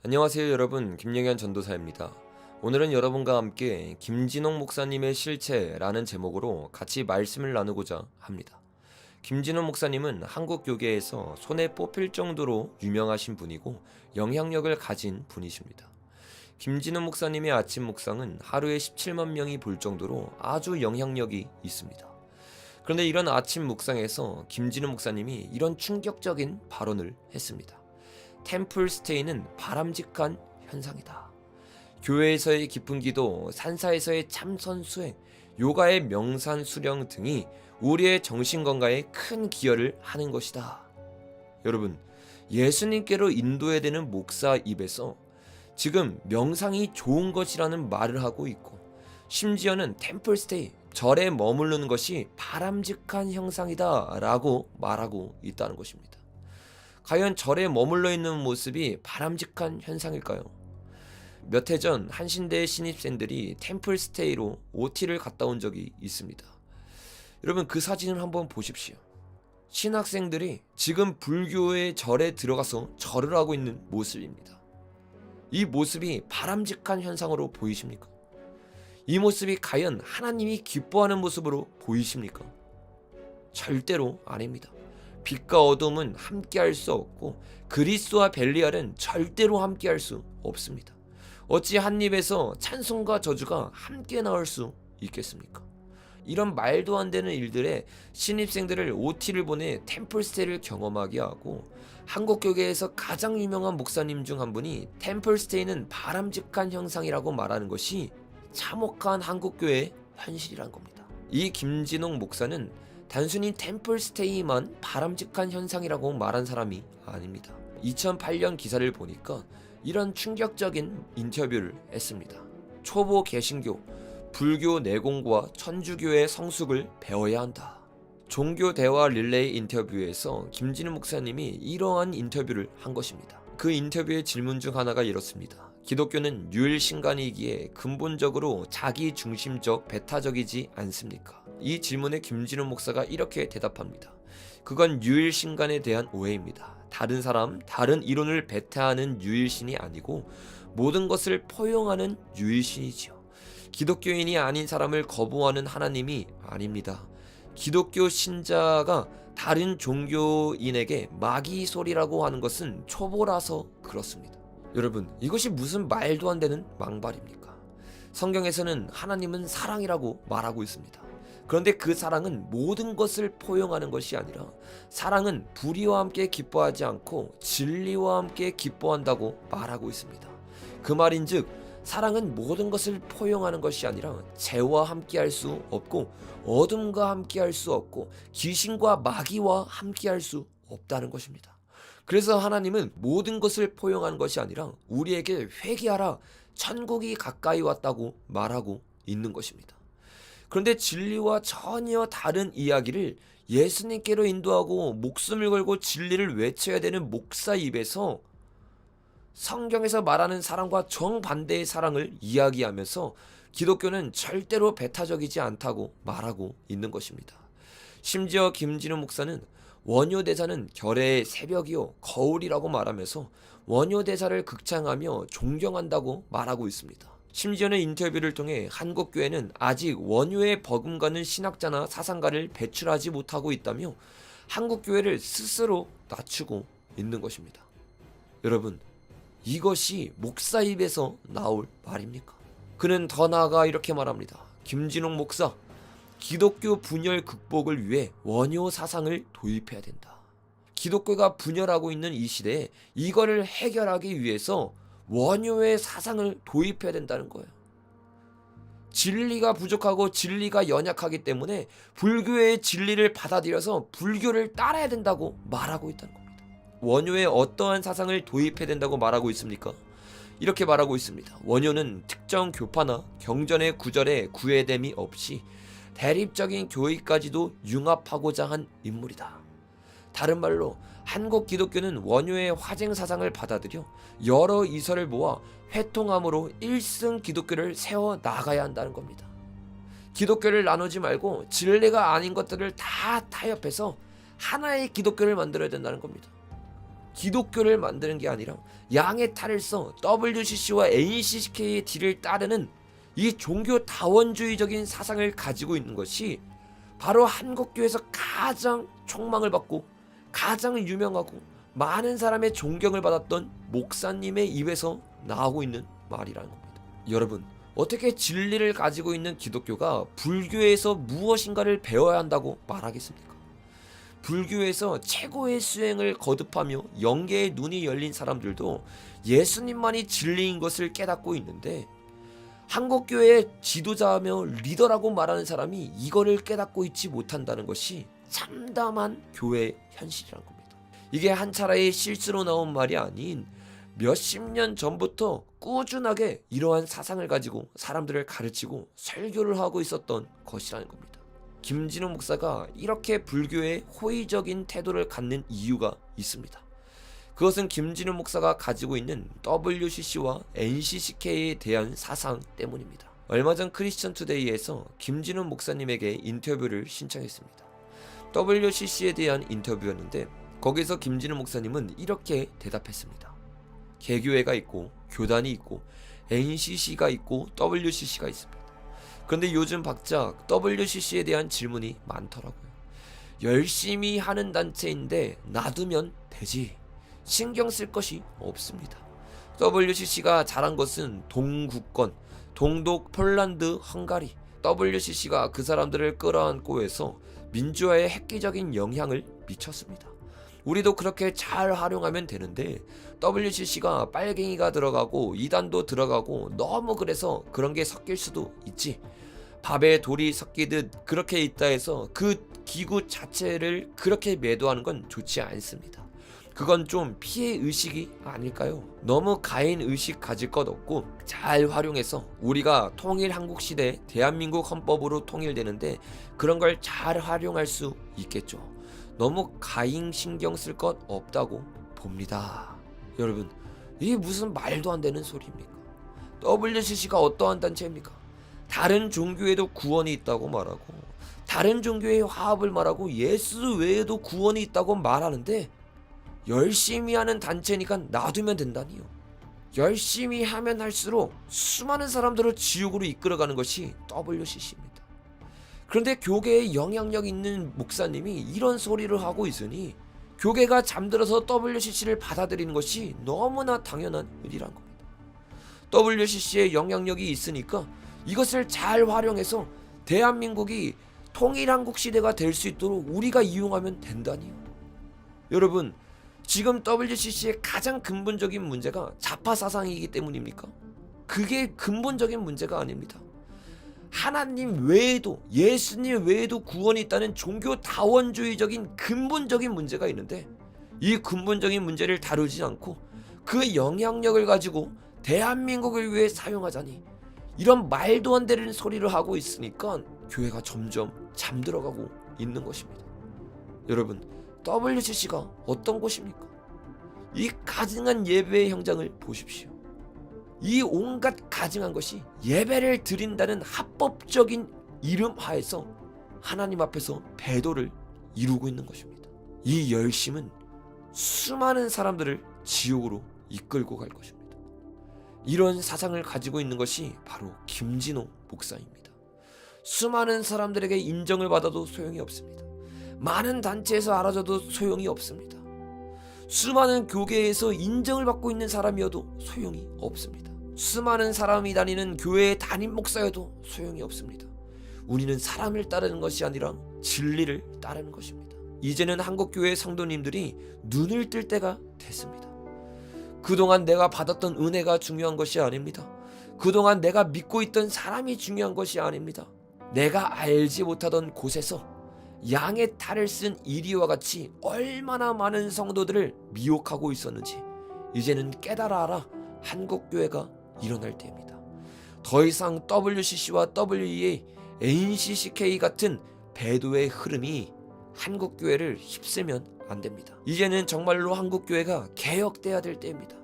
안녕하세요 여러분, 김영현 전도사입니다. 오늘은 여러분과 함께 김진홍 목사님의 실체라는 제목으로 같이 말씀을 나누고자 합니다. 김진홍 목사님은 한국 교계에서 손에 뽑힐 정도로 유명하신 분이고 영향력을 가진 분이십니다. 김진홍 목사님의 아침 묵상은 하루에 17만 명이 볼 정도로 아주 영향력이 있습니다. 그런데 이런 아침 묵상에서 김진홍 목사님이 이런 충격적인 발언을 했습니다. 템플 스테이는 바람직한 현상이다. 교회에서의 깊은 기도, 산사에서의 참선 수행, 요가의 명상 수령 등이 우리의 정신 건강에 큰 기여를 하는 것이다. 여러분, 예수님께로 인도해야 되는 목사 입에서 지금 명상이 좋은 것이라는 말을 하고 있고, 심지어는 템플 스테이, 절에 머무르는 것이 바람직한 형상이다 라고 말하고 있다는 것입니다. 과연 절에 머물러 있는 모습이 바람직한 현상일까요? 몇 해 전 한신대 신입생들이 템플 스테이로 OT를 갔다 온 적이 있습니다. 여러분, 그 사진을 한번 보십시오. 신학생들이 지금 불교의 절에 들어가서 절을 하고 있는 모습입니다. 이 모습이 바람직한 현상으로 보이십니까? 이 모습이 과연 하나님이 기뻐하는 모습으로 보이십니까? 절대로 아닙니다. 빛과 어둠은 함께할 수 없고 그리스도와 벨리알은 절대로 함께할 수 없습니다. 어찌 한 입에서 찬송과 저주가 함께 나올 수 있겠습니까? 이런 말도 안 되는 일들에 신입생들을 OT를 보내 템플스테이를 경험하게 하고, 한국교계에서 가장 유명한 목사님 중 한 분이 템플스테이는 바람직한 형상이라고 말하는 것이 참혹한 한국교회의 현실이란 겁니다. 이 김진홍 목사는 단순히 템플 스테이만 바람직한 현상이라고 말한 사람이 아닙니다. 2008년 기사를 보니까 이런 충격적인 인터뷰를 했습니다. 초보 개신교, 불교 내공과 천주교의 성숙을 배워야 한다. 종교 대화 릴레이 인터뷰에서 김진우 목사님이 이러한 인터뷰를 한 것입니다. 그 인터뷰의 질문 중 하나가 이렇습니다. 기독교는 유일신간이기에 근본적으로 자기중심적 배타적이지 않습니까? 이 질문에 김진우 목사가 이렇게 대답합니다. 그건 유일신간에 대한 오해입니다. 다른 사람, 다른 이론을 배타하는 유일신이 아니고 모든 것을 포용하는 유일신이지요. 기독교인이 아닌 사람을 거부하는 하나님이 아닙니다. 기독교 신자가 다른 종교인에게 마귀 소리라고 하는 것은 초보라서 그렇습니다. 여러분, 이것이 무슨 말도 안 되는 망발입니까? 성경에서는 하나님은 사랑이라고 말하고 있습니다. 그런데 그 사랑은 모든 것을 포용하는 것이 아니라 사랑은 불의와 함께 기뻐하지 않고 진리와 함께 기뻐한다고 말하고 있습니다. 그 말인즉 사랑은 모든 것을 포용하는 것이 아니라 죄와 함께할 수 없고 어둠과 함께할 수 없고 귀신과 마귀와 함께할 수 없다는 것입니다. 그래서 하나님은 모든 것을 포용하는 것이 아니라 우리에게 회개하라, 천국이 가까이 왔다고 말하고 있는 것입니다. 그런데 진리와 전혀 다른 이야기를 예수님께로 인도하고 목숨을 걸고 진리를 외쳐야 되는 목사 입에서 성경에서 말하는 사랑과 정반대의 사랑을 이야기하면서 기독교는 절대로 배타적이지 않다고 말하고 있는 것입니다. 심지어 김진우 목사는 원효대사는 결의의 새벽이요 거울이라고 말하면서 원효대사를 극찬하며 존경한다고 말하고 있습니다. 심지어는 인터뷰를 통해 한국교회는 아직 원효에 버금가는 신학자나 사상가를 배출하지 못하고 있다며 한국교회를 스스로 낮추고 있는 것입니다. 여러분, 이것이 목사 입에서 나올 말입니까? 그는 더 나아가 이렇게 말합니다. 김진홍 목사, 기독교 분열 극복을 위해 원효 사상을 도입해야 된다. 기독교가 분열하고 있는 이 시대에 이거를 해결하기 위해서 원효의 사상을 도입해야 된다는 거예요. 진리가 부족하고 진리가 연약하기 때문에 불교의 진리를 받아들여서 불교를 따라야 된다고 말하고 있다는 겁니다. 원효에 어떠한 사상을 도입해야 된다고 말하고 있습니까? 이렇게 말하고 있습니다. 원효는 특정 교파나 경전의 구절에 구애됨이 없이 대립적인 교의까지도 융합하고자 한 인물이다. 다른 말로 한국 기독교는 원효의 화쟁 사상을 받아들여 여러 이설을 모아 회통함으로 일승 기독교를 세워 나가야 한다는 겁니다. 기독교를 나누지 말고 진리가 아닌 것들을 다 타협해서 하나의 기독교를 만들어야 된다는 겁니다. 기독교를 만드는 게 아니라 양의 탈을 써 WCC와 NCCK의 뒤를 따르는 이 종교 다원주의적인 사상을 가지고 있는 것이 바로 한국교회에서 가장 촉망을 받고 가장 유명하고 많은 사람의 존경을 받았던 목사님의 입에서 나오고 있는 말이라는 겁니다. 여러분, 어떻게 진리를 가지고 있는 기독교가 불교에서 무엇인가를 배워야 한다고 말하겠습니까? 불교에서 최고의 수행을 거듭하며 영계의 눈이 열린 사람들도 예수님만이 진리인 것을 깨닫고 있는데, 한국교회의 지도자며 리더라고 말하는 사람이 이거를 깨닫고 있지 못한다는 것이 참담한 교회의 현실이라는 겁니다. 이게 한 차례의 실수로 나온 말이 아닌 몇십 년 전부터 꾸준하게 이러한 사상을 가지고 사람들을 가르치고 설교를 하고 있었던 것이라는 겁니다. 김진호 목사가 이렇게 불교에 호의적인 태도를 갖는 이유가 있습니다. 그것은 김진호 목사가 가지고 있는 WCC와 NCCK에 대한 사상 때문입니다. 얼마 전 크리스천 투데이에서 김진호 목사님에게 인터뷰를 신청했습니다. WCC에 대한 인터뷰였는데 거기서 김진호 목사님은 이렇게 대답했습니다. 개교회가 있고 교단이 있고 NCC가 있고 WCC가 있습니다. 그런데 요즘 박자 WCC에 대한 질문이 많더라고요. 열심히 하는 단체인데 놔두면 되지. 신경 쓸 것이 없습니다. WCC가 잘한 것은 동구권, 동독, 폴란드, 헝가리. WCC가 그 사람들을 끌어안고 해서 민주화에 획기적인 영향을 미쳤습니다. 우리도 그렇게 잘 활용하면 되는데 WCC가 빨갱이가 들어가고 이단도 들어가고 너무 그래서 그런 게 섞일 수도 있지. 밥에 돌이 섞이듯 그렇게 있다 해서 그 기구 자체를 그렇게 매도하는 건 좋지 않습니다. 그건 좀 피해 의식이 아닐까요? 너무 가인 의식 가질 것 없고 잘 활용해서 우리가 통일 한국 시대 대한민국 헌법으로 통일되는데 그런 걸 잘 활용할 수 있겠죠. 너무 가인 신경 쓸 것 없다고 봅니다. 여러분, 이게 무슨 말도 안 되는 소리입니까? WCC가 어떠한 단체입니까? 다른 종교에도 구원이 있다고 말하고 다른 종교의 화합을 말하고 예수 외에도 구원이 있다고 말하는데 열심히 하는 단체니까 놔두면 된다니요. 열심히 하면 할수록 수많은 사람들을 지옥으로 이끌어가는 것이 WCC입니다. 그런데 교계에 영향력 있는 목사님이 이런 소리를 하고 있으니 교계가 잠들어서 WCC를 받아들이는 것이 너무나 당연한 일이란 겁니다. WCC의 영향력이 있으니까 이것을 잘 활용해서 대한민국이 통일한국 시대가 될 수 있도록 우리가 이용하면 된다니요. 여러분, 지금 WCC의 가장 근본적인 문제가 좌파 사상이기 때문입니까? 그게 근본적인 문제가 아닙니다. 하나님 외에도 예수님 외에도 구원이 있다는 종교 다원주의적인 근본적인 문제가 있는데 이 근본적인 문제를 다루지 않고 그 영향력을 가지고 대한민국을 위해 사용하자니 이런 말도 안 되는 소리를 하고 있으니까 교회가 점점 잠들어가고 있는 것입니다. 여러분, WCC가 어떤 곳입니까? 이 가증한 예배의 형장을 보십시오. 이 온갖 가증한 것이 예배를 드린다는 합법적인 이름 하에서 하나님 앞에서 배도를 이루고 있는 것입니다. 이 열심은 수많은 사람들을 지옥으로 이끌고 갈 것입니다. 이런 사상을 가지고 있는 것이 바로 김진호 목사입니다. 수많은 사람들에게 인정을 받아도 소용이 없습니다. 많은 단체에서 알아줘도 소용이 없습니다. 수많은 교계에서 인정을 받고 있는 사람이어도 소용이 없습니다. 수많은 사람이 다니는 교회의 담임 목사여도 소용이 없습니다. 우리는 사람을 따르는 것이 아니라 진리를 따르는 것입니다. 이제는 한국교회 성도님들이 눈을 뜰 때가 됐습니다. 그동안 내가 받았던 은혜가 중요한 것이 아닙니다. 그동안 내가 믿고 있던 사람이 중요한 것이 아닙니다. 내가 알지 못하던 곳에서 양의 탈을 쓴 이리와 같이 얼마나 많은 성도들을 미혹하고 있었는지 이제는 깨달아 알아 한국교회가 일어날 때입니다. 더 이상 WCC와 WEA, NCCK 같은 배도의 흐름이 한국교회를 휩쓰면 안 됩니다. 이제는 정말로 한국교회가 개혁돼야 될 때입니다.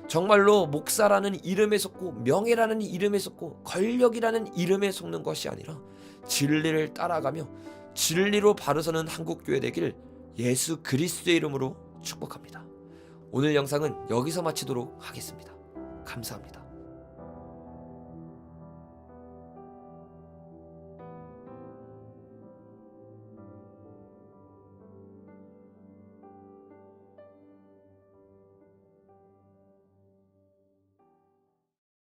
정말로 목사라는 이름에 속고 명예라는 이름에 속고 권력이라는 이름에 속는 것이 아니라 진리를 따라가며 진리로 바로 서는 한국교회 되길 예수 그리스도의 이름으로 축복합니다. 오늘 영상은 여기서 마치도록 하겠습니다. 감사합니다.